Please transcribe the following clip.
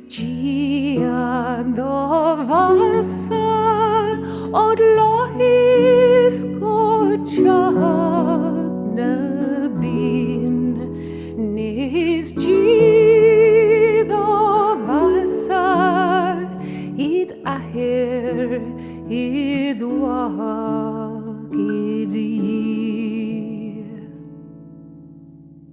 Gian do vasa od lohis kojak nabin nis G do vasa it aher it walk it